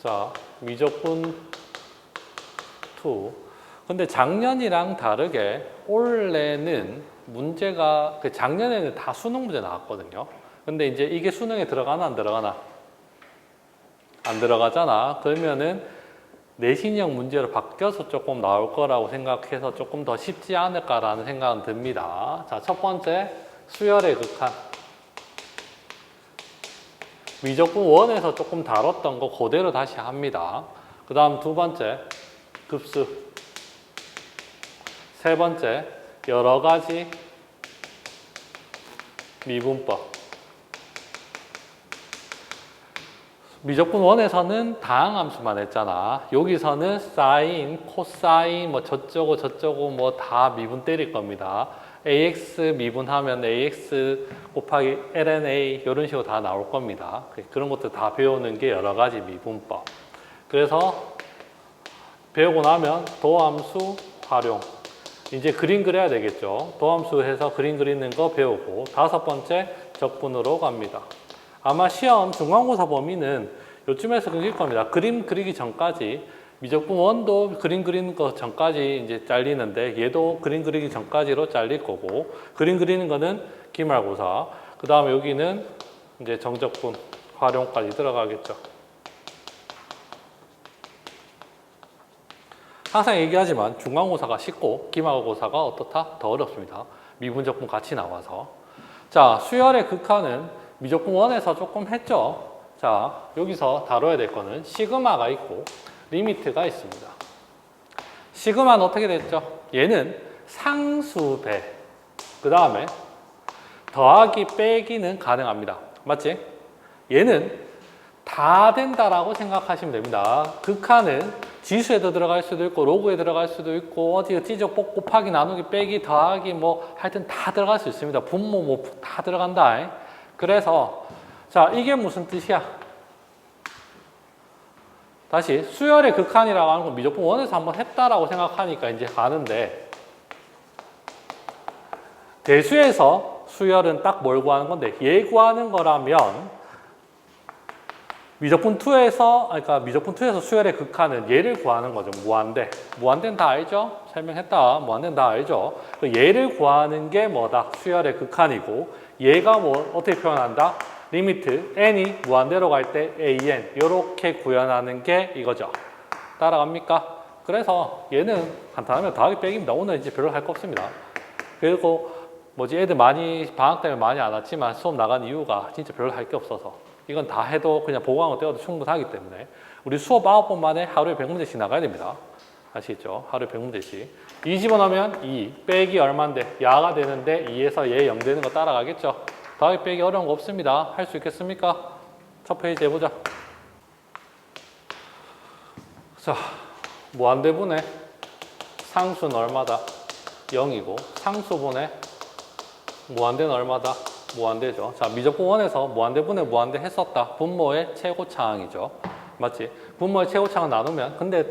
자, 미적분 2. 근데 작년이랑 다르게 올해는 문제가 작년에는 다 수능 문제 나왔거든요. 근데 이제 이게 수능에 들어가나 안 들어가나? 안 들어가잖아. 그러면은 내신형 문제로 바뀌어서 조금 나올 거라고 생각해서 조금 더 쉽지 않을까라는 생각은 듭니다. 자, 첫 번째 수열의 극한. 미적분 1에서 조금 다뤘던 거 그대로 다시 합니다. 그 다음 두 번째 급수. 세 번째 여러 가지 미분법. 미적분 1에서는 다항함수만 했잖아. 여기서는 사인, 코사인, 뭐 저쩌고 뭐 다 미분 때릴 겁니다. AX 미분하면 AX 곱하기 LNA 이런 식으로 다 나올 겁니다. 그런 것들 다 배우는 게 여러 가지 미분법. 그래서 배우고 나면 도함수 활용. 이제 그림 그려야 되겠죠. 도함수 해서 그림 그리는 거 배우고 다섯 번째 적분으로 갑니다. 아마 시험 중간고사 범위는 요쯤에서 그릴 겁니다. 그림 그리기 전까지 미적분 1도 그림 그리는 거 전까지 이제 잘리는데 얘도 그림 그리기 전까지로 잘릴 거고 그림 그리는 거는 기말고사. 그 다음에 여기는 이제 정적분 활용까지 들어가겠죠. 항상 얘기하지만 중간고사가 쉽고 기말고사가 어떻다? 더 어렵습니다. 미분적분 같이 나와서. 자, 수열의 극한은 미적분 1에서 조금 했죠. 자, 여기서 다뤄야 될 거는 시그마가 있고 리미트가 있습니다. 시그마는 어떻게 됐죠? 얘는 상수배. 그 다음에 더하기 빼기는 가능합니다. 맞지? 얘는 다 된다라고 생각하시면 됩니다. 극한은 지수에도 들어갈 수도 있고 로그에 들어갈 수도 있고 어디 찌적 곱하기 나누기 빼기 더하기 뭐 하여튼 다 들어갈 수 있습니다. 분모 뭐 다 들어간다. 그래서 자, 이게 무슨 뜻이야? 다시 수열의 극한이라고 하는 건 미적분 1에서 한번 했다라고 생각하니까 이제 가는데 대수에서 수열은 딱 뭘 구하는 건데 얘 구하는 거라면 미적분 2에서 그러니까 미적분 2에서 수열의 극한은 얘를 구하는 거죠. 무한대. 무한대는 다 알죠? 설명했다. 무한대는 다 알죠? 얘를 구하는 게 뭐다? 수열의 극한이고 얘가 뭐 어떻게 표현한다? 리미트 n이 무한대로 갈 때 an 이렇게 구현하는 게 이거죠. 따라갑니까? 그래서 얘는 간단하면 더하기 빼기입니다. 오늘 이제 별로 할 거 없습니다. 그리고 뭐지 애들 많이 방학 때문에 많이 안 왔지만 수업 나간 이유가 진짜 별로 할 게 없어서 이건 다 해도 그냥 보강을 떼어도 충분하기 때문에 우리 수업 9번 만에 하루에 100문제씩 나가야 됩니다. 아시겠죠? 하루에 100문제씩. 2 집어넣으면 2 빼기 얼마인데 야가 되는데 2에서 얘 0 되는 거 따라가겠죠? 더하기 빼기 어려운 거 없습니다. 할 수 있겠습니까? 첫 페이지 해보자. 자, 무한대분의 상수는 얼마다? 0이고 상수분의 무한대는 얼마다? 무한대죠. 자, 미적분 1에서 무한대분의 무한대 했었다. 분모의 최고차항이죠. 맞지? 분모의 최고차항을 나누면 근데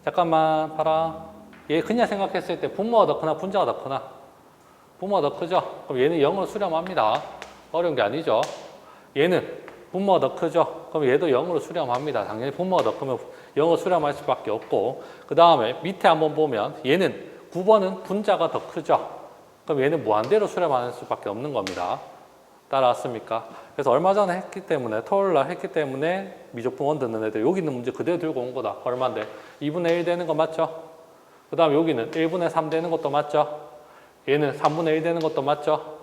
잠깐만 봐라. 얘 그냥 생각했을 때 분모가 더 크나 분자가 더 크나? 분모가 더 크죠? 그럼 얘는 0으로 수렴합니다. 어려운 게 아니죠. 얘는 분모가 더 크죠? 그럼 얘도 0으로 수렴합니다. 당연히 분모가 더 크면 0으로 수렴할 수밖에 없고 그 다음에 밑에 한번 보면 얘는 9번은 분자가 더 크죠? 그럼 얘는 무한대로 수렴하는 수밖에 없는 겁니다. 따라왔습니까? 그래서 얼마 전에 했기 때문에 토요일날 했기 때문에 미적분 1 듣는 애들 여기 있는 문제 그대로 들고 온 거다. 얼마인데? 2분의 1 되는 거 맞죠? 그 다음에 여기는 1분의 3 되는 것도 맞죠? 얘는 3분의 1 되는 것도 맞죠?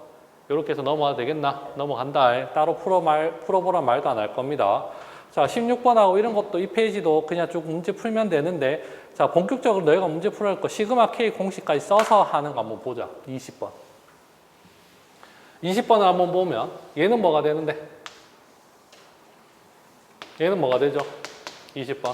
이렇게 해서 넘어가도 되겠나? 넘어간다. 따로 풀어보란 말도 안 할 겁니다. 자, 16번하고 이런 것도 이 페이지도 그냥 쭉 문제 풀면 되는데 자, 본격적으로 너희가 문제 풀을 거 시그마 K 공식까지 써서 하는 거 한번 보자. 20번. 20번을 한번 보면 얘는 뭐가 되는데? 얘는 뭐가 되죠? 20번.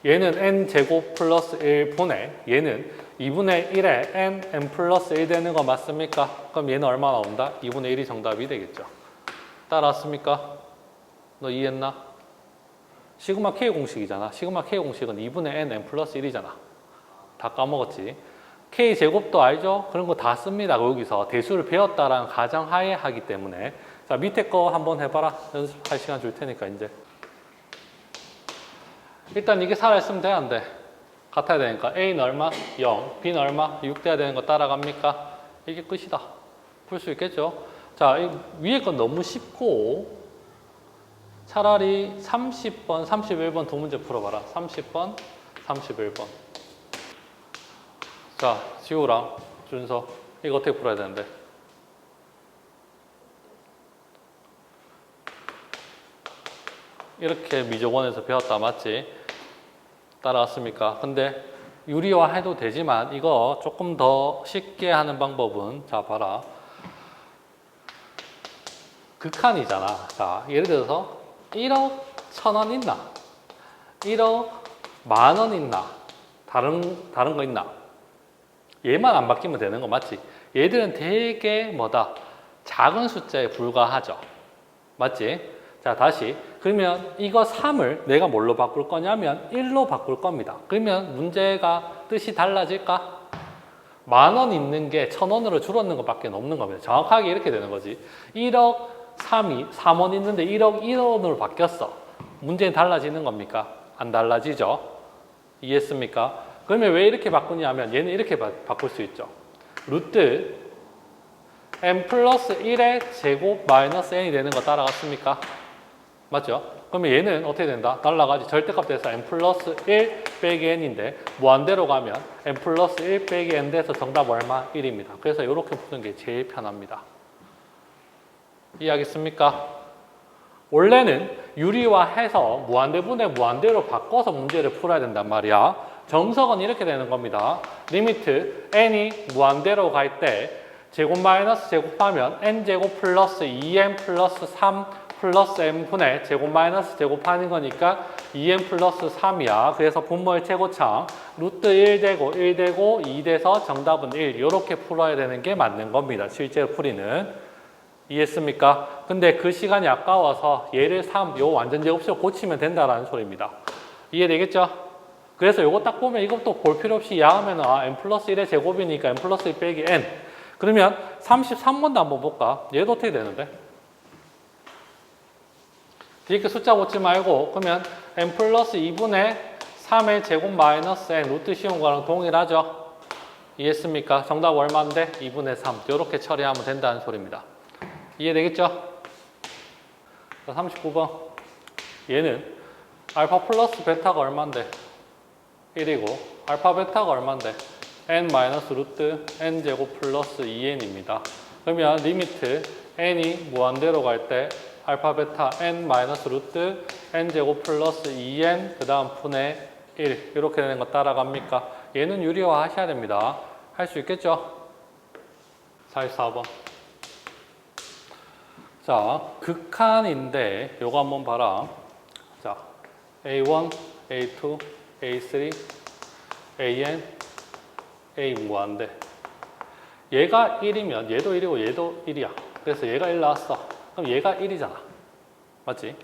얘는 n제곱 플러스 1분의 얘는 2분의 1에 n 플러스 1 되는 거 맞습니까? 그럼 얘는 얼마 나온다? 2분의 1이 정답이 되겠죠. 따라왔습니까? 너 이해했나? 시그마 K 공식이잖아. 시그마 K 공식은 2분의 n 플러스 1이잖아. 다 까먹었지. K제곱도 알죠? 그런 거 다 씁니다. 여기서 대수를 배웠다라는 가정하에 하기 때문에 자, 밑에 거 한번 해봐라. 연습할 시간 줄 테니까 이제. 일단 이게 살아있으면 돼, 안 돼? 같아야 되니까 A는 얼마? 0, B는 얼마? 6 돼야 되는 거 따라갑니까? 이게 끝이다. 풀 수 있겠죠? 자, 이 위에 건 너무 쉽고 차라리 30번, 31번 두 문제 풀어봐라. 30번, 31번. 자, 지우랑 준서 이거 어떻게 풀어야 되는데? 이렇게 미적원에서 배웠다, 맞지? 따라왔습니까? 근데 유리화 해도 되지만 이거 조금 더 쉽게 하는 방법은 자, 봐라. 극한이잖아. 자, 예를 들어서 1억 1,000원 있나? 1억 10,000원 있나? 다른 거 있나? 얘만 안 바뀌면 되는 거 맞지? 얘들은 되게 뭐다? 작은 숫자에 불과하죠. 맞지? 자, 다시. 그러면 이거 3을 내가 뭘로 바꿀 거냐면 1로 바꿀 겁니다. 그러면 문제가 뜻이 달라질까? 10,000원 있는 게 1,000원으로 줄었는 것밖에 없는 겁니다. 정확하게 이렇게 되는 거지. 1억 3원 있는데 1억 1원으로 바뀌었어. 문제는 달라지는 겁니까? 안 달라지죠? 이해했습니까? 그러면 왜 이렇게 바꾸냐면 얘는 이렇게 바꿀 수 있죠. 루트 n 플러스 1의 제곱 마이너스 n이 되는 거 따라갔습니까? 맞죠? 그러면 얘는 어떻게 된다? 날라가지. 절대값 돼서 n 플러스 1 빼기 n인데 무한대로 가면 n 플러스 1 빼기 n 돼서 정답 얼마? 1입니다. 그래서 이렇게 푸는 게 제일 편합니다. 이해하겠습니까? 원래는 유리화해서 무한대분의 무한대로 바꿔서 문제를 풀어야 된단 말이야. 정석은 이렇게 되는 겁니다. 리미트 n이 무한대로 갈 때 제곱 마이너스 제곱하면 n제곱 플러스 2n 플러스 3 플러스 n분의 제곱 마이너스 제곱하는 거니까 2n 플러스 3이야. 그래서 분모의 최고창 루트 1 되고 1 되고 2 돼서 정답은 1. 이렇게 풀어야 되는 게 맞는 겁니다. 실제로 풀이는. 이해했습니까? 근데 그 시간이 아까워서 얘를 3, 요 완전 제곱식으로 고치면 된다라는 소리입니다. 이해되겠죠? 그래서 요거 딱 보면 이것도 볼 필요 없이 야하면 n 플러스 1의 제곱이니까 n 플러스 1 빼기 n. 그러면 33번도 한번 볼까? 얘도 어떻게 되는데? 이렇게 숫자 고치 말고 그러면 n 플러스 2분의 3의 제곱 마이너스 n 루트 씌운 거랑 동일하죠? 이해했습니까? 정답 얼마인데? 2분의 3. 이렇게 처리하면 된다는 소리입니다. 이해되겠죠? 39번. 얘는 알파 플러스 베타가 얼마인데? 1이고 알파 베타가 얼마인데? n 마이너스 루트 n 제곱 플러스 2n입니다. 그러면 리미트 n이 무한대로 갈 때 알파 베타 n 마이너스 루트 n 제곱 플러스 2n 그 다음 분의 1 이렇게 되는 거 따라갑니까? 얘는 유리화 하셔야 됩니다. 할 수 있겠죠? 44번. 자, 극한인데 요거 한번 봐라. 자, A1, A2, A3, AN, A 무한대. 얘가 1이면 얘도 1이고 얘도 1이야. 그래서 얘가 1 나왔어. 그럼 얘가 1이잖아. 맞지?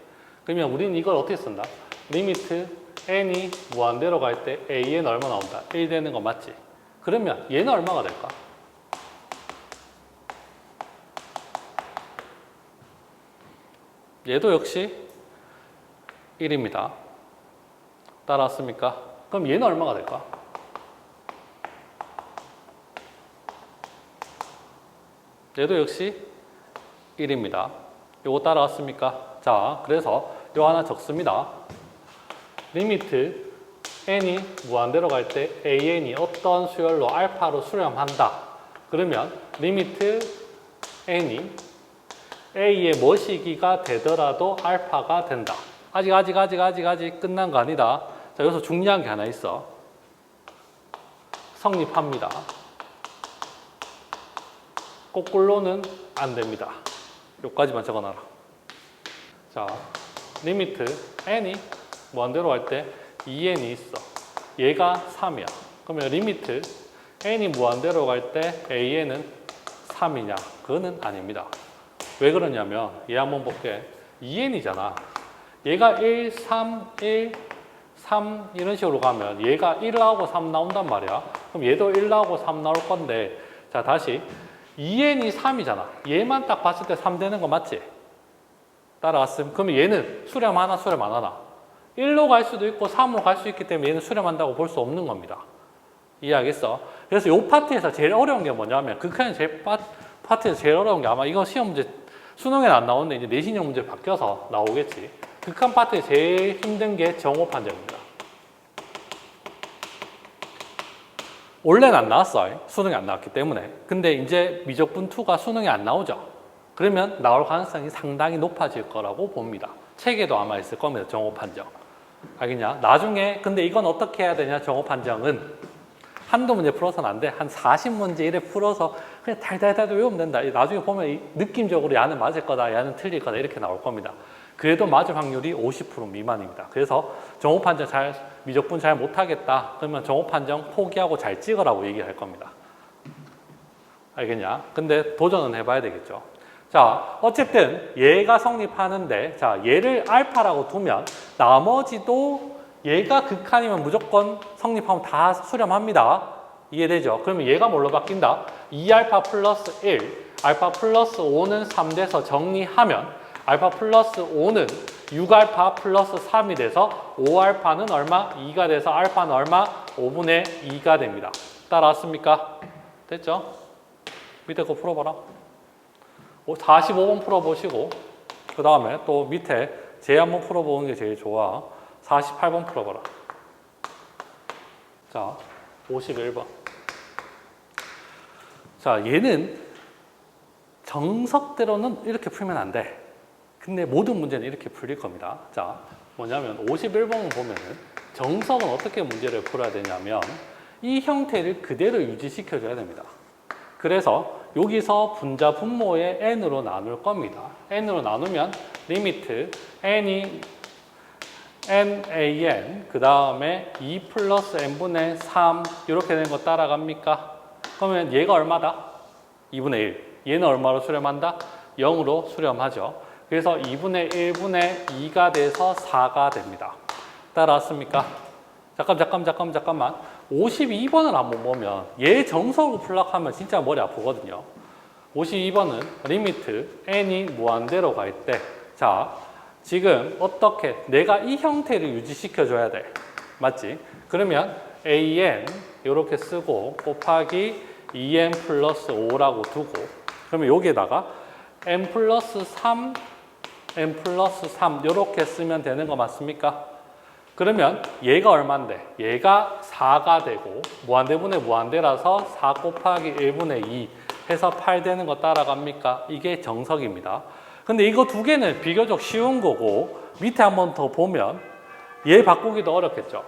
그러면 우리는 이걸 어떻게 쓴다? 리미트 n이 무한대로 갈 때 AN 얼마 나온다? 1 되는 거 맞지? 그러면 얘는 얼마가 될까? 얘도 역시 1입니다. 따라왔습니까? 그럼 얘는 얼마가 될까? 얘도 역시 1입니다. 요거 따라왔습니까? 자, 그래서 요 하나 적습니다. 리미트 n이 무한대로 갈 때 an이 어떤 수열로 알파로 수렴한다. 그러면 리미트 n이 a의 뭐 시기가 되더라도 알파가 된다. 아직 끝난 거 아니다. 자, 여기서 중요한 게 하나 있어. 성립합니다. 거꾸로는 안 됩니다. 여기까지만 적어놔라. 자, 리미트 n이 무한대로 갈 때 2n이 있어. 얘가 3이야. 그러면 리미트 n이 무한대로 갈 때 an은 3이냐? 그거는 아닙니다. 왜 그러냐면 얘 한번 볼게. 2n이잖아. 얘가 1, 3, 1, 3 이런 식으로 가면 얘가 1 나오고 3 나온단 말이야. 그럼 얘도 1 나오고 3 나올 건데 자, 다시 2n이 3이잖아. 얘만 딱 봤을 때 3 되는 거 맞지? 따라갔음. 그러면 얘는 수렴하나 수렴 안 하나? 1로 갈 수도 있고 3으로 갈 수 있기 때문에 얘는 수렴한다고 볼 수 없는 겁니다. 이해하겠어? 그래서 이 파트에서 제일 어려운 게 뭐냐면 극한의 파트에서 제일 어려운 게 아마 이거 시험 문제 수능에는 안 나오는데 이제 내신형 문제 바뀌어서 나오겠지. 극한 파트에 제일 힘든 게 정오 판정입니다. 원래는 안 나왔어. 수능에 안 나왔기 때문에. 근데 이제 미적분 2가 수능에 안 나오죠. 그러면 나올 가능성이 상당히 높아질 거라고 봅니다. 책에도 아마 있을 겁니다. 정오 판정. 알겠냐? 나중에 근데 이건 어떻게 해야 되냐? 정오 판정은 한두 문제 풀어서는 안 돼. 한 40문제 이래 풀어서 그냥 달달달 외우면 된다. 나중에 보면 느낌적으로 야는 맞을 거다, 야는 틀릴 거다 이렇게 나올 겁니다. 그래도 맞을 확률이 50% 미만입니다. 그래서 정오 판정 미적분 잘 못하겠다. 그러면 정오 판정 포기하고 잘 찍으라고 얘기할 겁니다. 알겠냐? 근데 도전은 해봐야 되겠죠. 자, 어쨌든 얘가 성립하는데 자, 얘를 알파라고 두면 나머지도 얘가 극한이면 무조건 성립하면 다 수렴합니다. 이해되죠? 그러면 얘가 뭘로 바뀐다? 2알파 플러스 1, 알파 플러스 5는 3돼서 정리하면 알파 플러스 5는 6알파 플러스 3이 돼서 5알파는 얼마? 2가 돼서 알파는 얼마? 5분의 2가 됩니다. 따라왔습니까? 됐죠? 밑에 거 풀어봐라. 45번 풀어보시고 그 다음에 또 밑에 제 한번 풀어보는 게 제일 좋아. 48번 풀어봐라. 자, 51번. 자, 얘는 정석대로는 이렇게 풀면 안 돼. 근데 모든 문제는 이렇게 풀릴 겁니다. 자, 뭐냐면 51번을 보면은 정석은 어떻게 문제를 풀어야 되냐면 이 형태를 그대로 유지시켜줘야 됩니다. 그래서 여기서 분자 분모의 n으로 나눌 겁니다. n으로 나누면 리미트 n이 nan 그 다음에 2 플러스 n분의 3 이렇게 되는 거 따라갑니까? 그러면 얘가 얼마다? 2분의 1. 얘는 얼마로 수렴한다? 0으로 수렴하죠. 그래서 2분의 1분의 2가 돼서 4가 됩니다. 따라왔습니까? 잠깐만. 52번을 한번 보면 얘 정석으로 풀락하면 진짜 머리 아프거든요. 52번은 리미트 n이 무한대로 갈 때 자, 지금 어떻게 내가 이 형태를 유지시켜 줘야 돼. 맞지? 그러면 an 이렇게 쓰고 곱하기 2n 플러스 5라고 두고 그러면 여기에다가 n 플러스 3 n 플러스 3 이렇게 쓰면 되는 거 맞습니까? 그러면 얘가 얼마인데? 얘가 4가 되고 무한대분의 무한대라서 4 곱하기 1분의 2 해서 8 되는 거 따라갑니까? 이게 정석입니다. 근데 이거 두 개는 비교적 쉬운 거고 밑에 한 번 더 보면 얘 바꾸기도 어렵겠죠.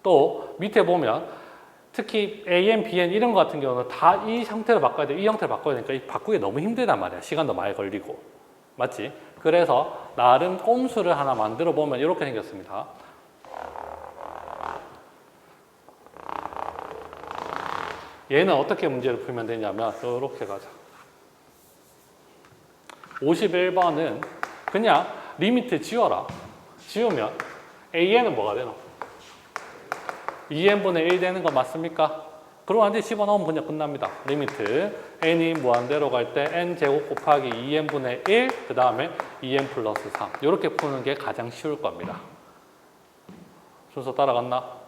또 밑에 보면 특히 AN, BN 이런 거 같은 경우는 다 이 형태로 바꿔야 돼. 이 형태로 바꿔야 되니까 바꾸기 너무 힘들단 말이야. 시간도 많이 걸리고. 맞지? 그래서 나름 꼼수를 하나 만들어 보면 이렇게 생겼습니다. 얘는 어떻게 문제를 풀면 되냐면 이렇게 가자. 51번은 그냥 리미트 지워라. 지우면 AN은 뭐가 되노? 2n분의 1 되는 거 맞습니까? 그럼 완전히 집어넣으면 그냥 끝납니다. 리미트 n이 무한대로 갈 때 n제곱 곱하기 2n분의 1, 그 다음에 2n 플러스 3 이렇게 푸는 게 가장 쉬울 겁니다. 순서 따라갔나?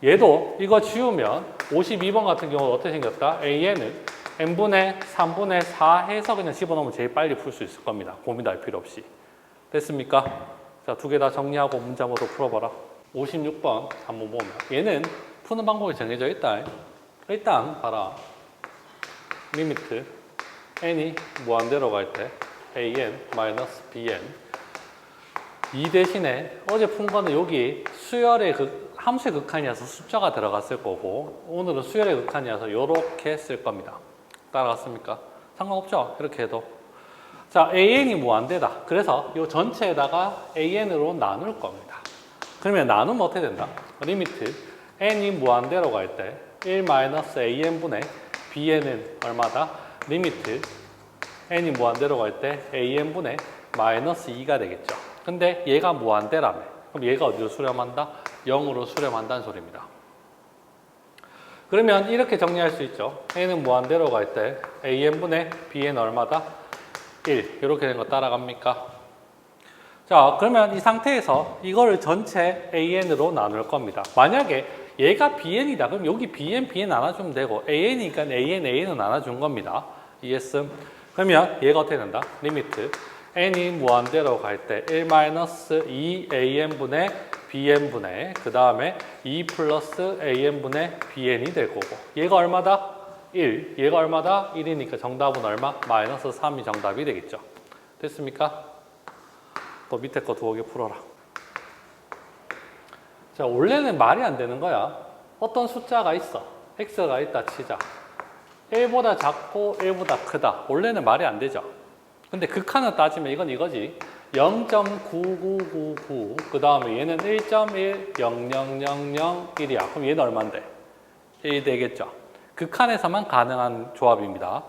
얘도 이거 지우면 52번 같은 경우는 어떻게 생겼다? an은 n분의 3분의 4 해서 그냥 집어넣으면 제일 빨리 풀 수 있을 겁니다. 고민할 필요 없이. 됐습니까? 자, 두 개 다 정리하고 문제 한번 더 풀어봐라. 56번 한번 보면 얘는 푸는 방법이 정해져 있다. 일단 봐라. 리미트 n이 무한대로 갈 때 an 마이너스 bn 이 대신에 어제 푼 거는 여기 수열의 함수의 극한이라서 숫자가 들어갔을 거고 오늘은 수열의 극한이라서 이렇게 쓸 겁니다. 따라갔습니까? 상관없죠? 이렇게 해도. 자, an이 무한대다. 그래서 이 전체에다가 an으로 나눌 겁니다. 그러면 나누면 어떻게 된다? 리미트 n이 무한대로 갈 때 1-an분의 bn은 얼마다? 리미트 n이 무한대로 갈 때 an분의 마이너스 2가 되겠죠. 근데 얘가 무한대라며. 그럼 얘가 어디로 수렴한다? 0으로 수렴한다는 소리입니다. 그러면 이렇게 정리할 수 있죠. A는 무한대로 갈 때 AN분의 Bn 얼마다? 1. 이렇게 된 거 따라갑니까? 자, 그러면 이 상태에서 이거를 전체 AN으로 나눌 겁니다. 만약에 얘가 BN이다. 그럼 여기 BN 나눠주면 되고 AN이니까 AN은 나눠준 겁니다. 이해했음? 그러면 얘가 어떻게 된다? 리미트 n이 무한대로 갈 때 1-2AN분의 BN분의 그 다음에 2 플러스 AN분의 BN이 될 거고 얘가 얼마다? 1. 얘가 얼마다? 1이니까 정답은 얼마? 마이너스 3이 정답이 되겠죠. 됐습니까? 또 밑에 거 2개 풀어라. 자, 원래는 말이 안 되는 거야. 어떤 숫자가 있어. x가 있다 치자. 1보다 작고 1보다 크다. 원래는 말이 안 되죠. 근데 극한을 따지면 이건 이거지. 0.9999 그 다음에 얘는 1.1000001이야. 그럼 얘는 얼만데? 1 되겠죠. 극한에서만 가능한 조합입니다.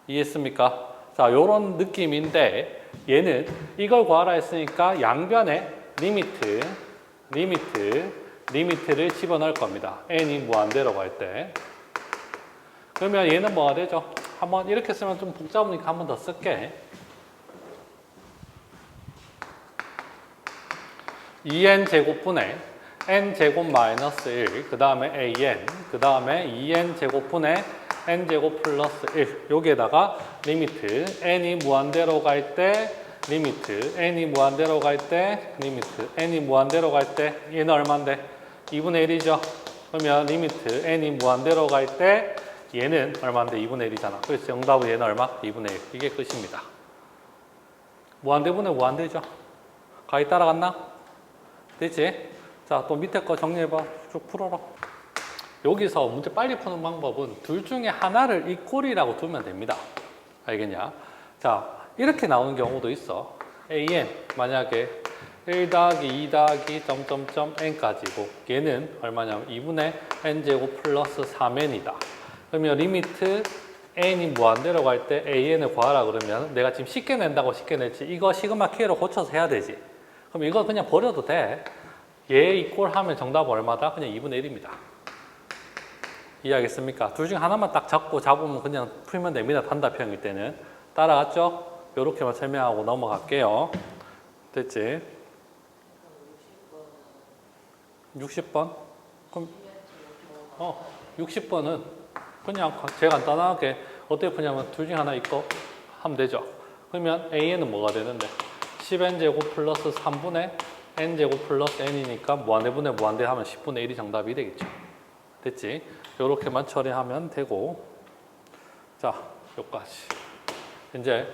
이해했습니까? 자, 요런 느낌인데 얘는 이걸 구하라 했으니까 양변에 리미트를 집어넣을 겁니다. n이 무한대로 갈 때. 그러면 얘는 뭐가 되죠? 한번 이렇게 쓰면 좀 복잡하니까 한 번 더 쓸게. 2n 제곱분의 n 제곱 마이너스 1, 그 다음에 an, 그 다음에 2n 제곱분의 n 제곱 플러스 1. 여기에다가 리미트 n이 무한대로 갈 때 리미트 n이 무한대로 갈 때 리미트 n이 무한대로 갈 때 얘는 얼마인데? 2분의 1이죠. 그러면 리미트 n이 무한대로 갈 때 얘는 얼마인데? 2분의 1이잖아. 그래서 정답은 얘는 얼마? 2분의 1. 이게 끝입니다. 무한대분의 무한대죠. 가위 따라갔나? 됐지? 자, 또 밑에 거 정리해봐. 쭉 풀어라. 여기서 문제 빨리 푸는 방법은 둘 중에 하나를 이꼴이라고 두면 됩니다. 알겠냐? 자, 이렇게 나오는 경우도 있어. AN 만약에 1 더하기 2 더하기 점점점 n까지고 얘는 얼마냐면 2분의 n제곱 플러스 3n이다. 그러면 리미트 n이 무한대로 갈 때 AN을 구하라 그러면 내가 지금 쉽게 낸다고 쉽게 냈지 이거 시그마 K로 고쳐서 해야 되지. 그럼 이거 그냥 버려도 돼. 얘 이꼴 하면 정답은 얼마다? 그냥 2분의 1입니다. 이해하겠습니까? 둘 중에 하나만 딱 잡으면 그냥 풀면 됩니다. 단답형일 때는. 따라갔죠? 요렇게만 설명하고 넘어갈게요. 됐지? 60번? 그럼 60번은 그냥 제일 간단하게 어떻게 푸냐면 둘 중에 하나 있고 하면 되죠. 그러면 AN은 뭐가 되는데? 10n제곱 플러스 3분의 n제곱 플러스 n이니까 무한대분의 무한대 하면 10분의 1이 정답이 되겠죠. 됐지? 요렇게만 처리하면 되고 자, 여기까지. 이제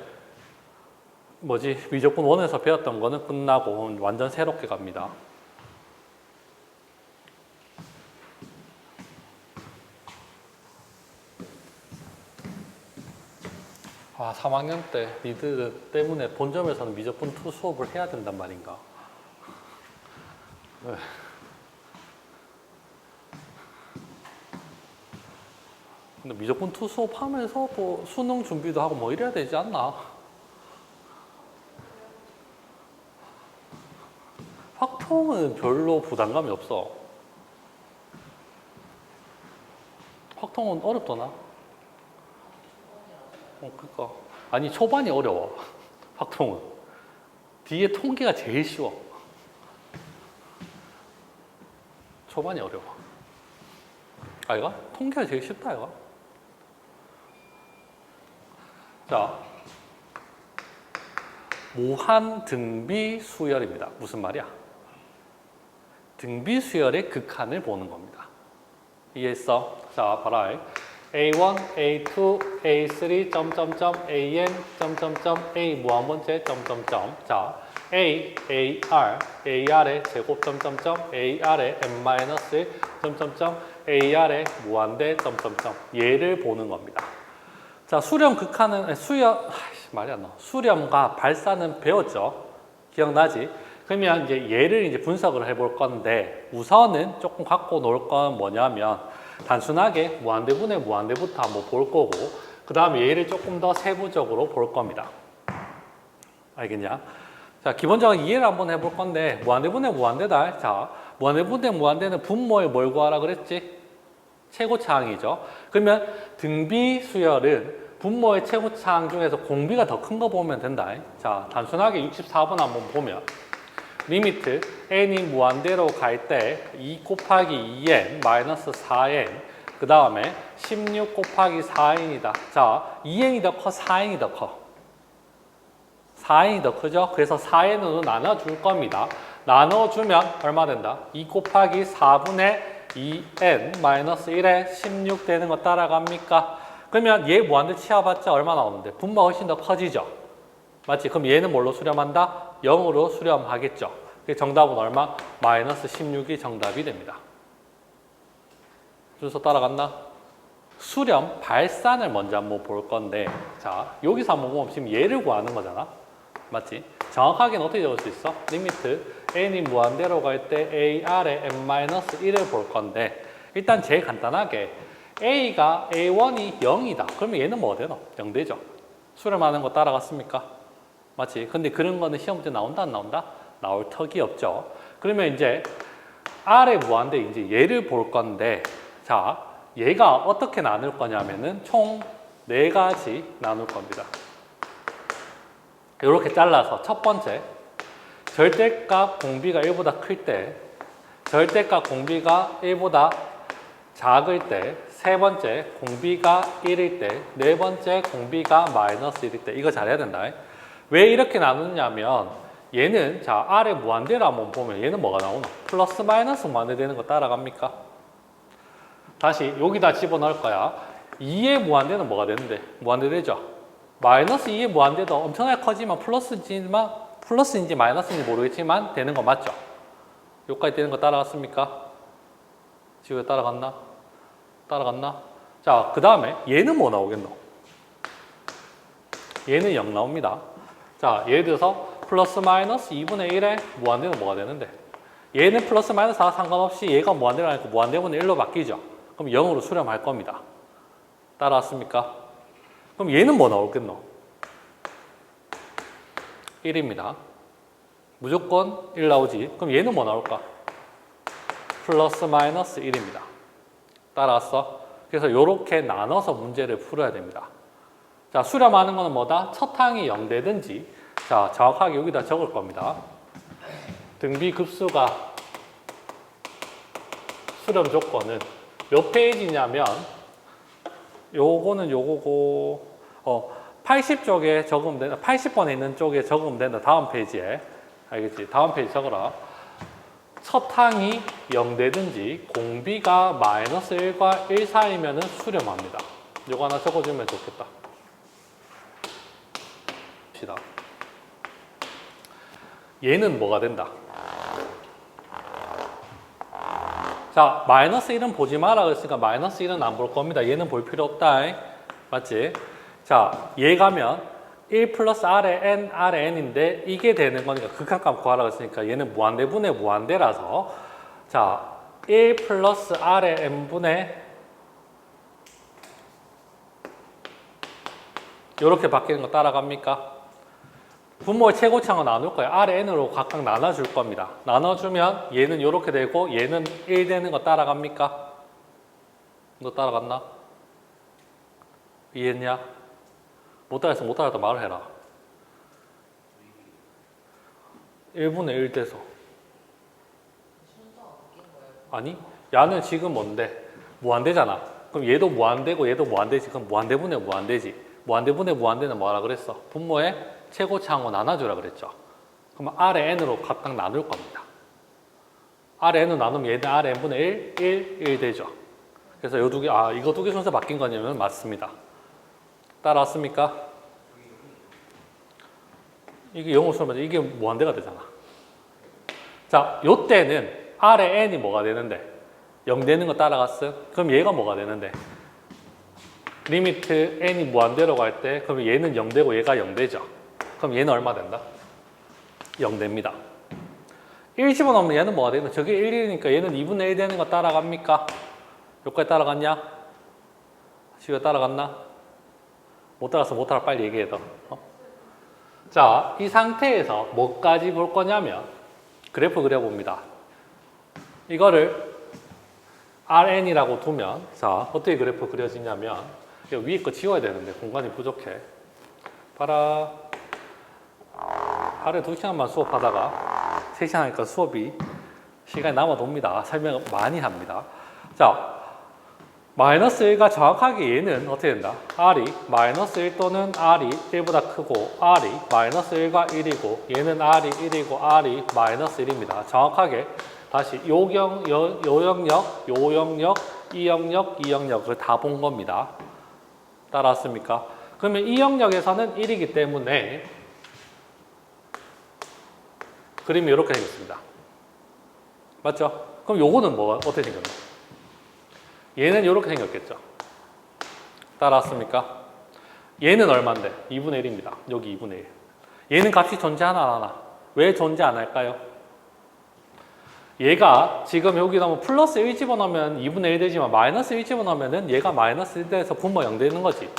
미적분 1에서 배웠던 거는 끝나고 완전 새롭게 갑니다. 아, 3학년 때 니들 때문에 본점에서는 미적분 2 수업을 해야 된단 말인가? 네. 근데 미적분 2 수업하면서 뭐 수능 준비도 하고 뭐 이래야 되지 않나? 확통은 별로 부담감이 없어. 확통은 어렵더나? 그니까. 아니, 초반이 어려워. 확통은. 뒤에 통계가 제일 쉬워. 초반이 어려워. 아이가? 통계가 제일 쉽다, 아이가? 자, 무한 등비 수열입니다. 무슨 말이야? 등비 수열의 극한을 보는 겁니다. 이해했어? 자, 봐라. A1, A2, A3, 점점점, AN, 점점점, A 무한번째, 점점점. 자, A, AR, AR의 제곱, 점점점, AR의 N-1, 점점점, AR의 무한대, 점점점. 얘를 보는 겁니다. 자, 수렴 극한은, 말이 안 나와. 수렴과 발사는 배웠죠? 기억나지? 그러면 이제 얘를 이제 분석을 해볼 건데, 우선은 조금 갖고 놀 건 뭐냐면, 단순하게 무한대분의 무한대부터 한번 볼 거고, 그 다음에 얘를 조금 더 세부적으로 볼 겁니다. 알겠냐? 자, 기본적으로 이해를 한번 해볼 건데, 무한대분의 무한대다. 자, 무한대분의 무한대는 분모에 뭘 구하라 그랬지? 최고차항이죠. 그러면 등비 수열은 분모의 최고차항 중에서 공비가 더 큰 거 보면 된다. 자, 단순하게 64번 한번 보면 리미트 n이 무한대로 갈 때 2 곱하기 2n 마이너스 4n 그 다음에 16 곱하기 4n이다. 자, 2n이 더 커, 4n이 더 커? 4n이 더 크죠? 그래서 4n으로 나눠줄 겁니다. 나눠주면 얼마 된다? 2 곱하기 4분의 2n 마이너스 1에 16 되는 거 따라갑니까? 그러면 얘 무한대 치워봤자 얼마 나오는데? 분모가 훨씬 더 커지죠? 맞지? 그럼 얘는 뭘로 수렴한다? 0으로 수렴하겠죠? 정답은 얼마? 마이너스 16이 정답이 됩니다. 순서 따라갔나? 수렴, 발산을 먼저 한번 볼 건데, 자, 여기서 한번 보면 지금 얘를 구하는 거잖아? 맞지? 정확하게는 어떻게 적을 수 있어? 리미트 n이 무한대로 갈 때 ar의 n-1을 볼 건데, 일단 제일 간단하게 a가 a1이 0이다. 그러면 얘는 뭐가 되노? 0 되죠? 수렴하는 거 따라갔습니까? 맞지? 근데 그런 거는 시험 문제 나온다, 안 나온다? 나올 턱이 없죠. 그러면 이제 r의 무한대 이제 얘를 볼 건데, 자, 얘가 어떻게 나눌 거냐면은 총 4가지 나눌 겁니다. 이렇게 잘라서 첫 번째, 절대값 공비가 1보다 클 때, 절대값 공비가 1보다 작을 때, 세 번째, 공비가 1일 때, 네 번째, 공비가 마이너스 1일 때. 이거 잘해야 된다. 왜 이렇게 나누냐면 얘는 자 R의 무한대를 한번 보면 얘는 뭐가 나오노? 플러스 마이너스 무한대 되는 거 따라갑니까? 다시 여기다 집어넣을 거야. 2의 무한대는 뭐가 되는데? 무한대 되죠? 마이너스 2의 무한대도 엄청나게 커지면 플러스인지 마이너스인지 모르겠지만 되는 거 맞죠? 여기까지 되는 거 따라갔습니까? 지금 따라갔나? 따라갔나? 자, 그 다음에 얘는 뭐 나오겠노? 얘는 0 나옵니다. 자, 예를 들어서 플러스 마이너스 2분의 1의 무한대는 뭐가 되는데? 얘는 플러스 마이너스 다 상관없이 얘가 무한대로 하니까 무한대분의 1로 바뀌죠? 그럼 0으로 수렴할 겁니다. 따라왔습니까? 그럼 얘는 뭐 나오겠노? 1입니다. 무조건 1 나오지. 그럼 얘는 뭐 나올까? 플러스 마이너스 1입니다. 따라왔어? 그래서 이렇게 나눠서 문제를 풀어야 됩니다. 자, 수렴하는 거는 뭐다? 첫 항이 0 되든지, 자, 정확하게 여기다 적을 겁니다. 등비 급수가 수렴 조건은 몇 페이지냐면, 요거는 요거고, 80쪽에 적으면 된다. 80번에 있는 쪽에 적으면 된다. 다음 페이지에. 알겠지? 다음 페이지 적어라. 첫 항이 0 되든지, 공비가 마이너스 1과 1 사이면은 수렴합니다. 요거 하나 적어주면 좋겠다. 얘는 뭐가 된다? 자, 마이너스 1은 보지 마라 그랬으니까 마이너스 1은 안 볼 겁니다. 얘는 볼 필요 없다. 맞지? 자, 얘 가면 1 플러스 R의 N, R의 N인데 이게 되는 거니까 극한값 구하라 그랬으니까 얘는 무한대분의 무한대라서 자, 1 플러스 R의 N분의 이렇게 바뀌는 거 따라갑니까? 분모의 최고차항을 나눌 거예요. R의 N으로 각각 나눠줄 겁니다. 나눠주면 얘는 이렇게 되고 얘는 1 되는 거 따라갑니까? 너 따라갔나? 이해했냐? 못 따라해서 못 따라했다 말을 해라. 1분의 1 돼서. 아니, 야는 지금 뭔데? 무한대잖아. 그럼 얘도 무한대고 얘도 무한대지. 그럼 무한대분의 무한대지. 무한대분의 무한대는 뭐라 그랬어? 분모의 최고차항으로 나눠주라 그랬죠. 그럼 R의 N으로 각각 나눌 겁니다. R의 N으로 나누면 얘는 R의 N분의 1 되죠. 그래서 요 두 개, 이거 두 개 순서 바뀐 거냐면 맞습니다. 따라왔습니까? 이게 0으로 수렴하면 이게 무한대가 되잖아. 자, 요때는 R의 N이 뭐가 되는데? 0 되는 거 따라갔어? 그럼 얘가 뭐가 되는데? 리미트 N이 무한대로 갈 때, 그럼 얘는 0 되고 얘가 0 되죠. 그럼 얘는 얼마 된다? 0 됩니다. 1 집어넣으면 얘는 뭐가 되는? 저게 1이니까 얘는 2분의 1 되는 거 따라갑니까? 여기까지 따라갔냐? 지금 따라갔나? 못 따라서 못 따라 빨리 얘기해 더. 자, 이 상태에서 뭐까지 볼 거냐면 그래프 그려봅니다. 이거를 Rn이라고 두면 자 어떻게 그래프 그려지냐면 위에 거 지워야 되는데 공간이 부족해. 봐라. 하루에 2시간만 수업하다가 3시간 하니까 수업이 시간이 남아돕니다. 설명 많이 합니다. 자, 마이너스 1과 정확하게 얘는 어떻게 된다? R이 마이너스 1 또는 R이 1보다 크고 R이 마이너스 1과 1이고 얘는 R이 1이고 R이 마이너스 1입니다. 정확하게 다시 요 영역, 요 영역, 이 영역, 이 영역을 다 본 겁니다. 따라왔습니까? 그러면 이 영역에서는 1이기 때문에 그림이 이렇게 생겼습니다. 맞죠? 그럼 요거는 뭐가 어떻게 생겼나? 얘는 이렇게 생겼겠죠. 따라왔습니까? 얘는 얼마인데? 2분의 1입니다. 여기 2분의 1. 얘는 값이 존재하나 안 하나? 왜 존재 안 할까요? 얘가 지금 여기다 뭐 플러스 1 집어넣으면 2분의 1 되지만 마이너스 1 집어넣으면은 얘가 마이너스 1 돼서 분모 0 되는 거지.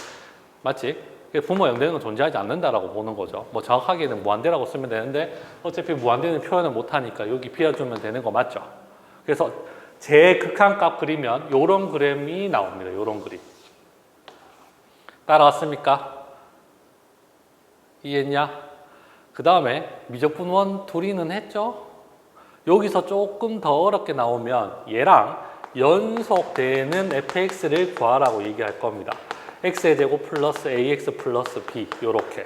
맞지? 분모 0 되는 건 존재하지 않는다라고 보는 거죠. 뭐 정확하게는 무한대라고 쓰면 되는데 어차피 무한대는 표현을 못하니까 여기 비워주면 되는 거 맞죠? 그래서 제극한값 그리면 요런 그림이 나옵니다. 요런 그림. 따라왔습니까? 이해했냐? 그 다음에 미적분 1, 2는 했죠? 여기서 조금 더 어렵게 나오면 얘랑 연속되는 fx를 구하라고 얘기할 겁니다. x의 제곱 플러스 ax 플러스 b 요렇게.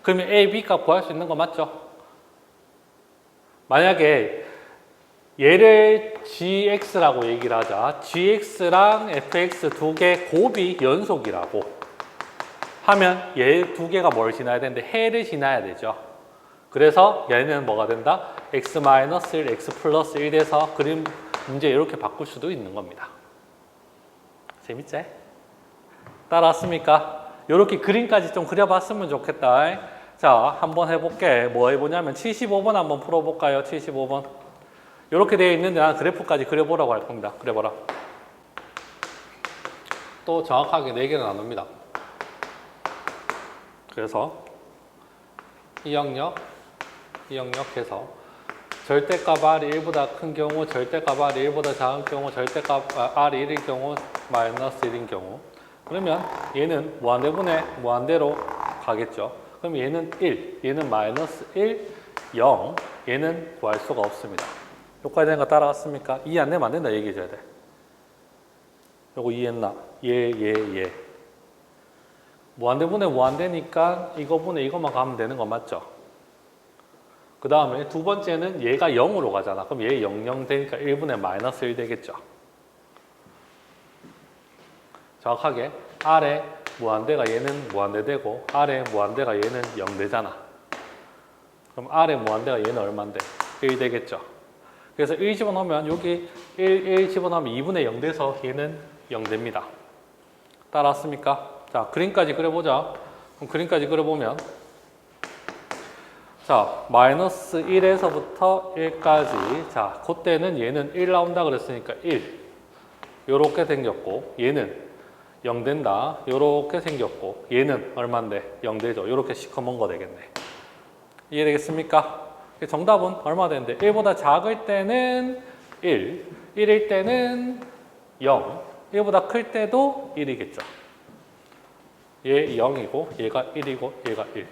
그러면 a, b 값 구할 수 있는 거 맞죠? 만약에 얘를 gx라고 얘기를 하자. gx랑 fx 두 개 곱이 연속이라고 하면 얘 두 개가 뭘 지나야 되는데 해를 지나야 되죠. 그래서 얘는 뭐가 된다? x-1, x 플러스 1 돼서 그림 문제 이렇게 바꿀 수도 있는 겁니다. 재밌지? 따라왔습니까? 이렇게 그림까지 좀 그려봤으면 좋겠다. 자, 한번 해볼게. 뭐 해보냐면 75번 한번 풀어볼까요? 75번. 이렇게 되어 있는데 나는 그래프까지 그려보라고 할 겁니다. 그려봐라. 또 정확하게 4개를 나눕니다. 그래서 이 영역 해서 절대값 R이 1보다 큰 경우, 절대값 R이 1보다 작은 경우, 절대값 R이 1일 경우, 마이너스 1인 경우. 그러면 얘는 무한대분의 무한대로 가겠죠. 그럼 얘는 1, 얘는 마이너스 1, 0, 얘는 구할 수가 없습니다. 여기까지 되는 거 따라갔습니까? 이해 안 되면 안 된다 얘기해줘야 돼. 요거 이해했나? 얘. 무한대분의 무한대니까 이거분의 이것만 가면 되는 거 맞죠? 그 다음에 두 번째는 얘가 0으로 가잖아. 그럼 얘 0 되니까 1분의 마이너스 1 되겠죠. 정확하게 R의 무한대가 얘는 무한대 되고 R의 무한대가 얘는 0 되잖아. 그럼 R의 무한대가 얘는 얼마인데? 1 되겠죠. 그래서 1 집어넣으면 여기 1 집어넣으면 2분의 0 돼서 얘는 0 됩니다. 따라왔습니까? 자, 그림까지 그려보자. 그럼 그림까지 그려보면 자, 마이너스 1에서부터 1까지. 자, 그때는 얘는 1 나온다 그랬으니까 1. 요렇게 생겼고, 얘는 0 된다. 요렇게 생겼고, 얘는 얼마인데? 0 되죠. 요렇게 시커먼 거 되겠네. 이해되겠습니까? 정답은 얼마 되는데? 1보다 작을 때는 1, 1일 때는 0, 1보다 클 때도 1이겠죠. 얘 0이고, 얘가 1이고, 얘가 1.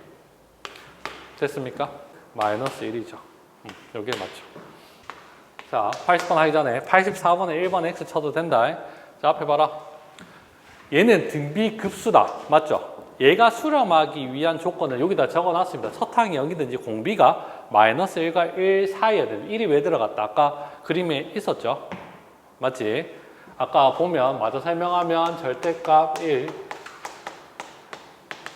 됐습니까? 마이너스 1이죠. 여기에 맞죠. 자, 80번 하기 전에 84번에 1번 x 쳐도 된다. 자, 앞에 봐라. 얘는 등비급수다. 맞죠? 얘가 수렴하기 위한 조건을 여기다 적어놨습니다. 서탕이 0이든지 공비가 마이너스 1과 1 사이에 1이 왜 들어갔다? 아까 그림에 있었죠? 맞지? 아까 보면 마저 설명하면 절대값 1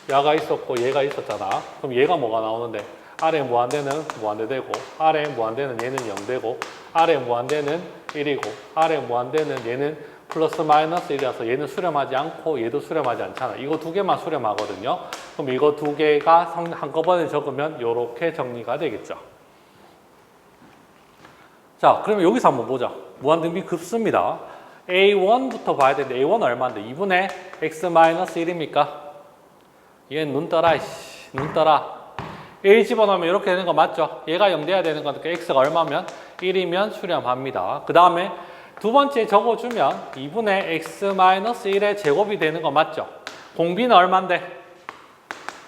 야가 있었고 얘가 있었잖아. 그럼 얘가 뭐가 나오는데? R의 무한대는 무한대 되고 R의 무한대는 얘는 0 되고 R의 무한대는 1이고 R의 무한대는 얘는 플러스 마이너스 1이라서 얘는 수렴하지 않고 얘도 수렴하지 않잖아. 이거 두 개만 수렴하거든요. 그럼 이거 두 개가 한꺼번에 적으면 이렇게 정리가 되겠죠. 자, 그러면 여기서 한번 보자. 무한등비 급수입니다. A1부터 봐야 되는데 A1 얼마인데? 2분의 x-1입니까? 얘는 눈 떠라, 눈 떠라. 1 집어넣으면 이렇게 되는 거 맞죠? 얘가 0 돼야 되는 거니까 x가 얼마면? 1이면 수렴합니다. 그 다음에 두 번째 적어주면 2분의 x-1의 제곱이 되는 거 맞죠? 공비는 얼만데?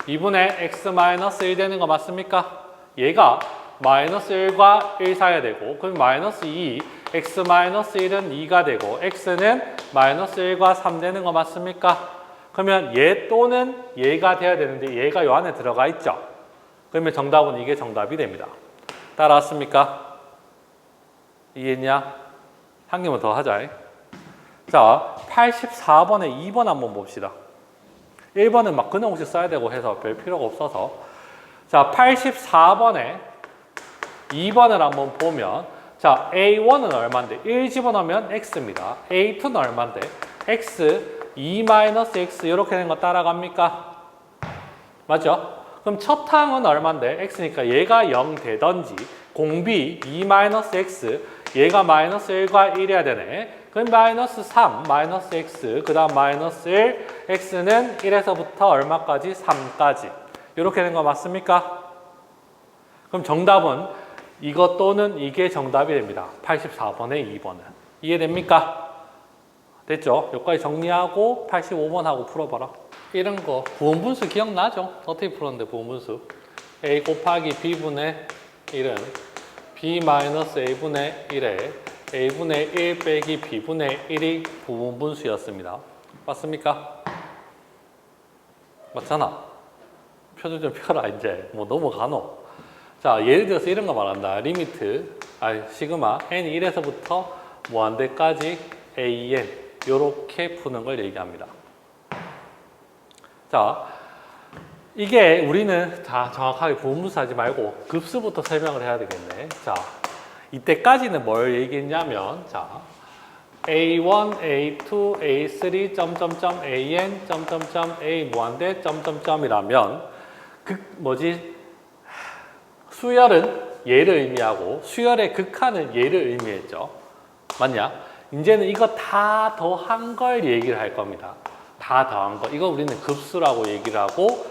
2분의 x-1 되는 거 맞습니까? 얘가 마이너스 1과 1 사야 되고 그럼 마이너스 2, x-1은 2가 되고 x는 마이너스 1과 3 되는 거 맞습니까? 그러면 얘 또는 얘가 돼야 되는데 얘가 요 안에 들어가 있죠? 그러면 정답은 이게 정답이 됩니다. 따라왔습니까? 이해했냐? 한 개만 더 하자. 자, 84번에 2번 한번 봅시다. 1번은 막 근형식 써야 되고 해서 별 필요가 없어서. 자, 84번에 2번을 한번 보면 자, A1은 얼마인데? 1 집어넣으면 X입니다. A2는 얼마인데? X, 2-X 이렇게 된 거 따라갑니까? 맞죠? 그럼 첫 항은 얼마인데? X니까 얘가 0 되던지 공비 2-X 얘가 마이너스 1과 1이어야 되네. 그럼 마이너스 3, 마이너스 X 그 다음 마이너스 1 X는 1에서부터 얼마까지? 3까지 이렇게 된 거 맞습니까? 그럼 정답은 이것 또는 이게 정답이 됩니다. 84번에 2번은. 이해됩니까? 됐죠? 여기까지 정리하고 85번하고 풀어봐라. 이런 거 부분분수 기억나죠? 어떻게 풀었는데 부분분수? A 곱하기 B분의 1은 B-A분의 1에 A분의 1 빼기 B분의 1이 부분분수였습니다. 맞습니까? 맞잖아. 표준 좀 펴라 이제. 뭐 넘어가노. 자, 예를 들어서 이런 거 말한다. 리미트, 시그마 n이 1에서부터 무한대까지 an 요렇게 푸는 걸 얘기합니다. 자, 이게 우리는 다 정확하게 부분분수 하지 말고 급수부터 설명을 해야 되겠네. 자, 이때까지는 뭘 얘기했냐면 자, A1, A2, A3, 점점점, AN, 점점점, A 무한대, 점점점이라면 수열은 얘를 의미하고 수열의 극한은 얘를 의미했죠. 맞냐? 이제는 이거 다 더한 걸 얘기를 할 겁니다. 다 더한 거. 이거 우리는 급수라고 얘기를 하고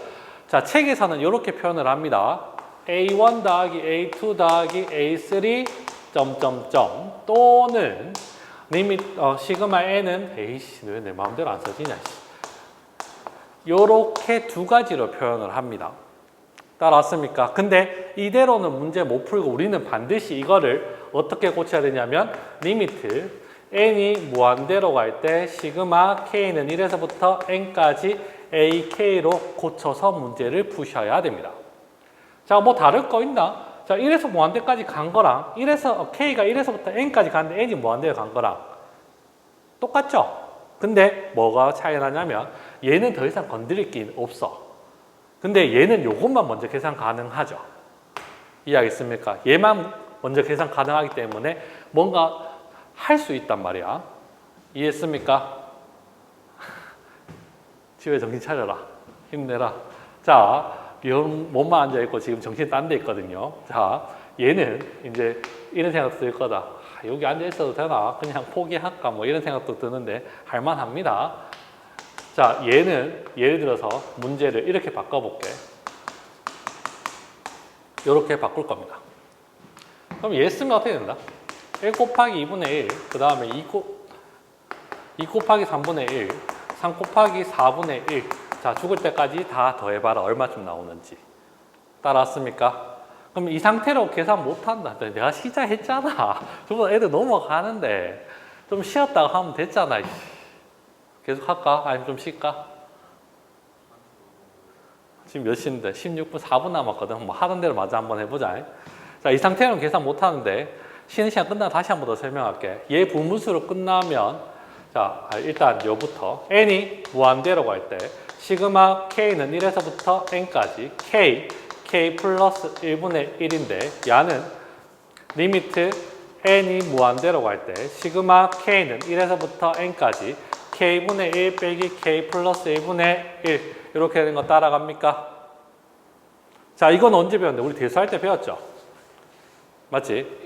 자, 책에서는 이렇게 표현을 합니다. A1 더하기 A2 더하기 A3 점점점 또는 시그마 n은 에이씨 왜 내 마음대로 안 써지냐 요렇게 두 가지로 표현을 합니다. 따라왔습니까? 근데 이대로는 문제 못 풀고 우리는 반드시 이거를 어떻게 고쳐야 되냐면 리미트 n이 무한대로 갈 때 시그마 k는 1에서부터 n까지 ak로 고쳐서 문제를 푸셔야 됩니다. 자, 뭐 다를 거 있나? 자, 1에서 무한대까지 간 거랑 k가 1에서부터 n까지 가는데 n이 무한대로 간 거랑 똑같죠? 근데 뭐가 차이가 나냐면 얘는 더 이상 건드릴 게 없어. 근데 얘는 요것만 먼저 계산 가능하죠. 이해하겠습니까? 얘만 먼저 계산 가능하기 때문에 뭔가 할 수 있단 말이야. 이해했습니까? 집에 정신 차려라. 힘내라. 자, 몸만 앉아있고 지금 정신 딴 데 있거든요. 자, 얘는 이제 이런 생각도 들 거다. 여기 앉아있어도 되나? 그냥 포기할까? 뭐 이런 생각도 드는데 할만합니다. 자, 얘는 예를 들어서 문제를 이렇게 바꿔볼게. 이렇게 바꿀 겁니다. 그럼 얘 쓰면 어떻게 된다? 1 곱하기 2분의 1, 그 다음에 2 곱하기 3분의 1, 3 곱하기 4분의 1. 자, 죽을 때까지 다 더해봐라. 얼마쯤 나오는지. 따라왔습니까? 그럼 이 상태로 계산 못한다. 내가 시작했잖아. 저보다 애들 넘어가는데 좀 쉬었다가 하면 됐잖아. 계속 할까? 아니면 좀 쉴까? 지금 몇 시인데? 16분 4분 남았거든. 뭐 하던 대로 마저 한번 해보자. 자, 이 상태로는 계산 못하는데 쉬는 시간 끝나면 다시 한 번 더 설명할게. 얘 분분수로 끝나면 자, 일단 요부터 n이 무한대로 갈 때 시그마 k는 1에서부터 n까지 k 플러스 1분의 1인데 야는 리미트 n이 무한대로 갈 때 시그마 k는 1에서부터 n까지 k분의 1 빼기 k 플러스 1분의 1 이렇게 되는 거 따라갑니까? 자, 이건 언제 배웠는데? 우리 대수할 때 배웠죠? 맞지?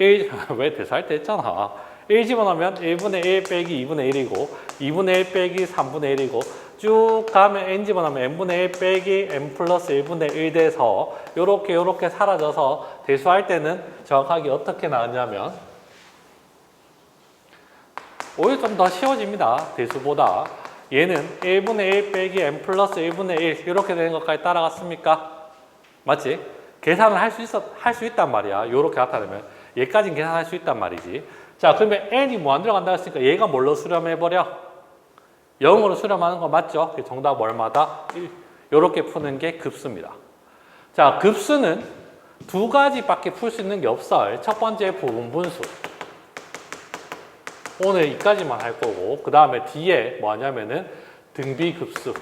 왜 대수할 때 했잖아. 1 집어넣으면 1분의 1 빼기 2분의 1이고 2분의 1 빼기 3분의 1이고 쭉 가면 n 집어넣으면 n분의 1 빼기 n 플러스 1분의 1 돼서 요렇게 사라져서 대수할 때는 정확하게 어떻게 나왔냐면 오히려 좀 더 쉬워집니다. 대수보다. 얘는 1분의 1 빼기 n 플러스 1분의 1 이렇게 되는 것까지 따라갔습니까? 맞지? 계산을 할 수 있단 말이야. 이렇게 나타내면. 얘까지는 계산할 수 있단 말이지. 자, 그러면 n이 무한대로 간다고 했으니까 얘가 뭘로 수렴해버려? 0으로 수렴하는 거 맞죠? 정답 얼마다? 1. 이렇게 푸는 게 급수입니다. 자, 급수는 두 가지밖에 풀 수 있는 게 없어요. 첫 번째 부분분수. 오늘 이까지만 할 거고, 그 다음에 뒤에 뭐 하냐면은 등비급수.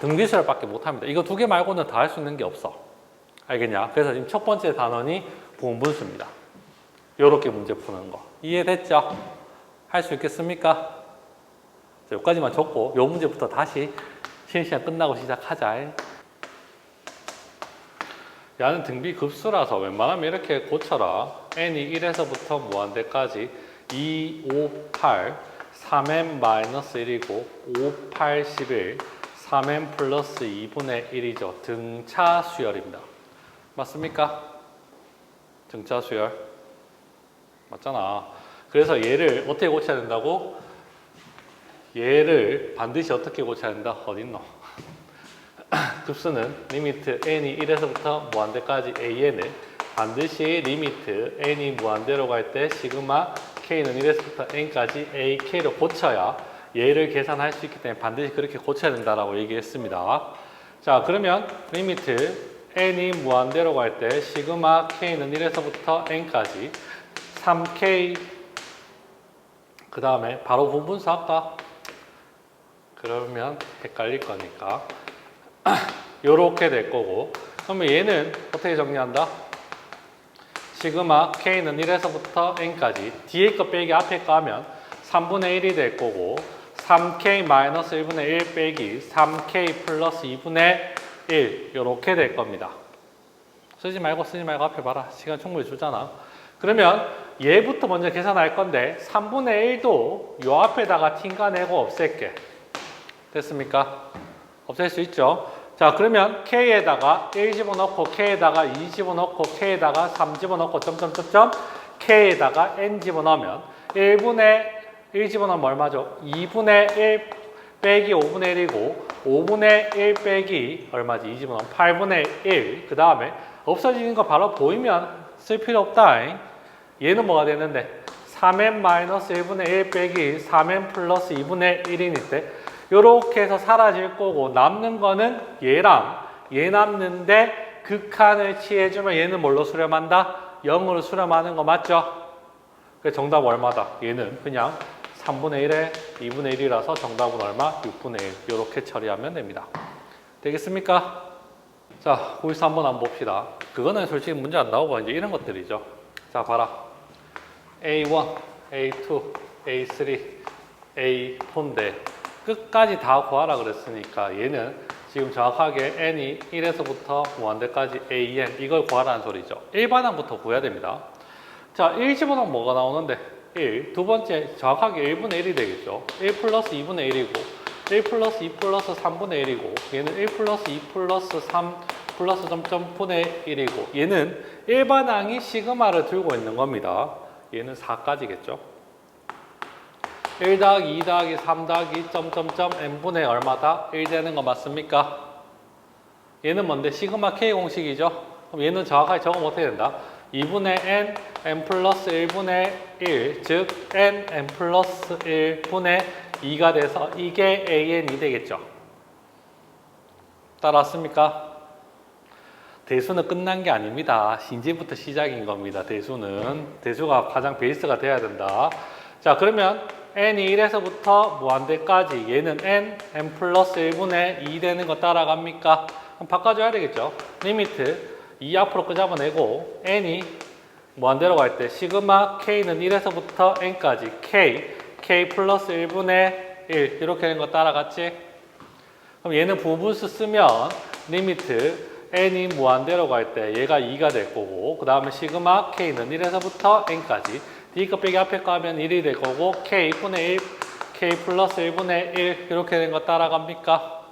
등비수열밖에 못 합니다. 이거 두 개 말고는 다 할 수 있는 게 없어. 알겠냐? 그래서 지금 첫 번째 단원이 부분분수입니다. 요렇게 문제 푸는 거. 이해됐죠? 할 수 있겠습니까? 자, 여기까지만 적고, 요 문제부터 다시 쉬는 시간 끝나고 시작하자. 야는 등비급수라서 웬만하면 이렇게 고쳐라. n이 1에서부터 무한대까지 2, 5, 8, 3n 마이너스 1이고 5, 8, 11, 3n 플러스 2분의 1이죠. 등차 수열입니다. 맞습니까? 등차 수열. 맞잖아. 그래서 얘를 어떻게 고쳐야 된다고? 얘를 반드시 어떻게 고쳐야 된다? 어딨노? 급수는 리미트 n이 1에서부터 무한대까지 an을 반드시 리미트 n이 무한대로 갈 때 시그마 k는 1에서부터 n까지 ak로 고쳐야 얘를 계산할 수 있기 때문에 반드시 그렇게 고쳐야 된다라고 얘기했습니다. 자, 그러면 리미트 n이 무한대로 갈 때 시그마 k는 1에서부터 n까지 3k 그 다음에 바로 부분수 할까? 그러면 헷갈릴 거니까 요렇게 될 거고, 그러면 얘는 어떻게 정리한다? 시그마 k는 1에서부터 n까지 뒤에 거 빼기 앞에 거 하면 3분의 1이 될 거고 3k 마이너스 1분의 1 빼기 3k 플러스 2분의 1 요렇게 될 겁니다. 쓰지 말고 앞에 봐라. 시간 충분히 주잖아. 그러면 얘부터 먼저 계산할 건데 3분의 1도 요 앞에다가 튕가내고 없앨게. 됐습니까? 없앨 수 있죠? 자, 그러면 K에다가 1 집어넣고 K에다가 2 집어넣고 K에다가 3 집어넣고 점점점점 K에다가 N 집어넣으면 1분의 1 집어넣으면 얼마죠? 2분의 1 빼기 5분의 1이고 5분의 1 빼기 얼마지? 2 집어넣으면 8분의 1. 그 다음에 없어지는 거 바로 보이면 쓸 필요 없다. 얘는 뭐가 되는데? 3n 마이너스 1분의 1 빼기 3n 플러스 2분의 1이니까 요렇게 해서 사라질 거고 남는 거는 얘랑 얘 남는데 극한을 취해주면 얘는 뭘로 수렴한다? 0으로 수렴하는 거 맞죠? 그래서 정답 얼마다? 얘는 그냥 3분의 1에 2분의 1이라서 정답은 얼마? 6분의 1 요렇게 처리하면 됩니다. 되겠습니까? 자, 거기서 한번 봅시다. 그거는 솔직히 문제 안 나오고 이제 이런 것들이죠. 자, 봐라. A1, A2, A3, A4인데 끝까지 다 구하라 그랬으니까 얘는 지금 정확하게 n이 1에서부터 무한대까지 an 이걸 구하라는 소리죠. 1반항부터 구해야 됩니다. 자, 1 집어넣으면 뭐가 나오는데? 1. 두 번째 정확하게 1분의 1이 되겠죠. 1 플러스 2분의 1이고 1 플러스 2 플러스 3분의 1이고 얘는 1 플러스 2 플러스 3 플러스 점점분의 1이고 얘는 1반항이 시그마를 들고 있는 겁니다. 얘는 4까지겠죠. 1 더하기 2 더하기 3 더하기 점점점 n분의 얼마다? 1 되는 거 맞습니까? 얘는 뭔데? 시그마 k 공식이죠? 그럼 얘는 정확하게 적으면 어떻게 된다? 2분의 n, n 플러스 1분의 1, 즉 n 플러스 1분의 2가 돼서 이게 an이 되겠죠? 따라왔습니까? 대수는 끝난 게 아닙니다. 이제부터 시작인 겁니다. 대수가 가장 베이스가 돼야 된다. 자, 그러면 n이 1에서부터 무한대까지 얘는 n 플러스 1분의 2 되는 거 따라갑니까? 그럼 바꿔줘야 되겠죠. 리미트 2 앞으로 끄잡아내고 n이 무한대로 갈 때 시그마 k는 1에서부터 n까지 k 플러스 1분의 1 이렇게 되는 거 따라갔지? 그럼 얘는 부분수 쓰면 리미트 n이 무한대로 갈 때 얘가 2가 될 거고 그 다음에 시그마 k는 1에서부터 n까지 뒤 거 빼기 앞에 거 하면 1이 될 거고 k분의 1, k 플러스 1분의 1 이렇게 된 거 따라갑니까?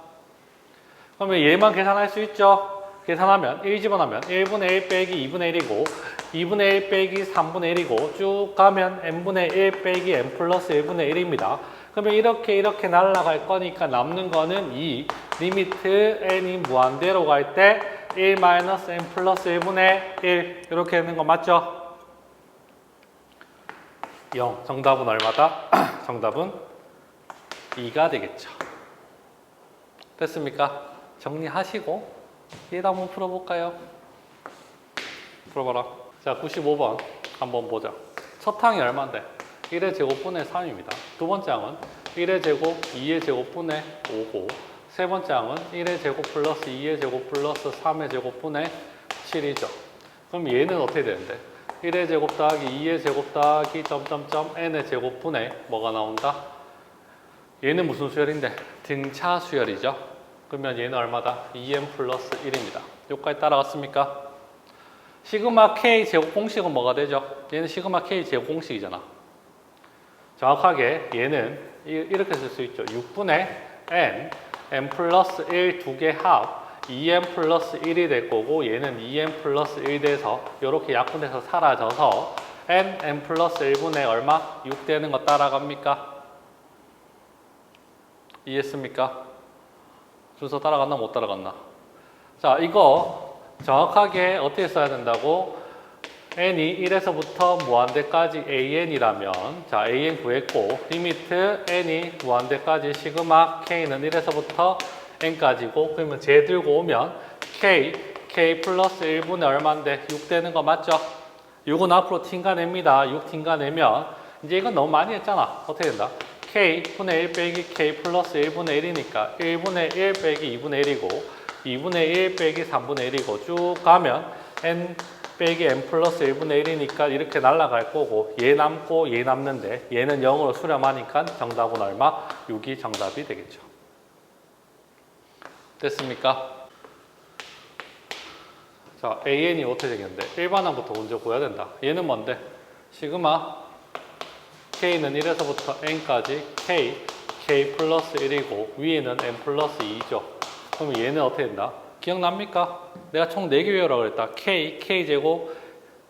그러면 얘만 계산할 수 있죠? 계산하면 1 집어넣으면 1분의 1 빼기 2분의 1이고 2분의 1 빼기 3분의 1이고 쭉 가면 n분의 1 빼기 n 플러스 1분의 1입니다. 그러면 이렇게 날아갈 거니까 남는 거는 2 리미트 n이 무한대로 갈 때 1 마이너스 n 플러스 1분의 1 이렇게 되는 거 맞죠? 0. 정답은 얼마다? 정답은 2가 되겠죠. 됐습니까? 정리하시고 얘도 한번 풀어볼까요? 풀어봐라. 자, 95번 한번 보자. 첫 항이 얼마인데? 1의 제곱분의 3입니다. 두 번째 항은 1의 제곱 2의 제곱분의 5고 세 번째 항은 1의 제곱 플러스 2의 제곱 플러스 3의 제곱분의 7이죠. 그럼 얘는 어떻게 되는데? 1의 제곱 더하기 2의 제곱 더하기 점점점 n의 제곱분의 뭐가 나온다? 얘는 무슨 수열인데? 등차 수열이죠. 그러면 얘는 얼마다? 2n 플러스 1입니다. 여기까지 따라갔습니까? 시그마 k 제곱 공식은 뭐가 되죠? 얘는 시그마 k 제곱 공식이잖아. 정확하게 얘는 이렇게 쓸 수 있죠. 6분의 n 플러스 1 두 개 합 2n 플러스 1이 될 거고 얘는 2n 플러스 1 돼서 이렇게 약분돼서 사라져서 n 플러스 1분의 얼마? 6 되는 거 따라갑니까? 이해했습니까? 순서 따라갔나 못 따라갔나? 자, 이거 정확하게 어떻게 써야 된다고? n이 1에서부터 무한대까지 an이라면 자, an 구했고 리미트 n이 무한대까지 시그마 k는 1에서부터 n까지고 그러면 제 들고 오면 k 플러스 1분의 얼마인데 6 되는 거 맞죠? 6은 앞으로 튕가냅니다. 6 튕가내면 이제 이건 너무 많이 했잖아. 어떻게 된다? k분의 1 빼기 k 플러스 1분의 1이니까 1분의 1 빼기 2분의 1이고 2분의 1 빼기 3분의 1이고 쭉 가면 n 빼기 n 플러스 1분의 1이니까 이렇게 날아갈 거고 얘 남고 얘 남는데 얘는 0으로 수렴하니까 정답은 얼마? 6이 정답이 되겠죠. 됐습니까? 자, an이 어떻게 되겠는데? 일반항부터 먼저 구해야 된다. 얘는 뭔데? 시그마 k는 1에서부터 n까지 k 플러스 1이고 위에는 n 플러스 2죠. 그럼 얘는 어떻게 된다? 기억납니까? 내가 총 4개 외우라고 그랬다. k제곱,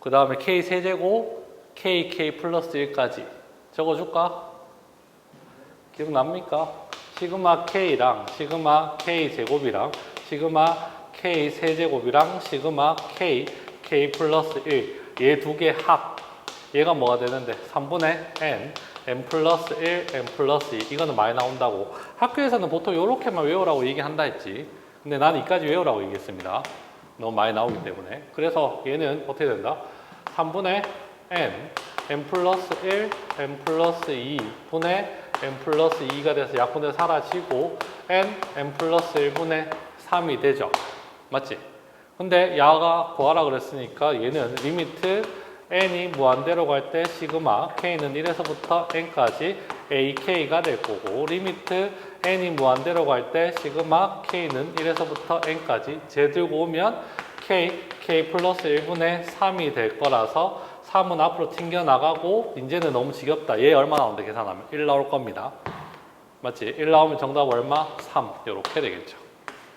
그 다음에 k 세제곱, k 플러스 1까지. 적어줄까? 기억납니까? 시그마 k랑 시그마 k 제곱이랑 시그마 k 세제곱이랑 시그마 k 플러스 1. 얘 두 개 합. 얘가 뭐가 되는데? 3분의 n 플러스 1, n 플러스 2. 이거는 많이 나온다고. 학교에서는 보통 이렇게만 외우라고 얘기한다 했지. 근데 난 이까지 외우라고 얘기했습니다. 너무 많이 나오기 때문에. 그래서 얘는 어떻게 된다? 3분의 n 플러스 1, n 플러스 2 분의 n 플러스 2가 돼서 약분돼서 사라지고 n 플러스 1분의 3이 되죠. 맞지? 근데 야가 구하라 그랬으니까 얘는 리미트 n이 무한대로 갈 때 시그마 k는 1에서부터 n까지 ak가 될 거고 리미트 n이 무한대로 갈 때 시그마 k는 1에서부터 n까지 제 들고 오면 k 플러스 1분의 3이 될 거라서 3은 앞으로 튕겨 나가고 이제는 너무 지겹다. 얘 얼마 나오는데 계산하면 1 나올 겁니다. 맞지? 1 나오면 정답 얼마? 3 이렇게 되겠죠.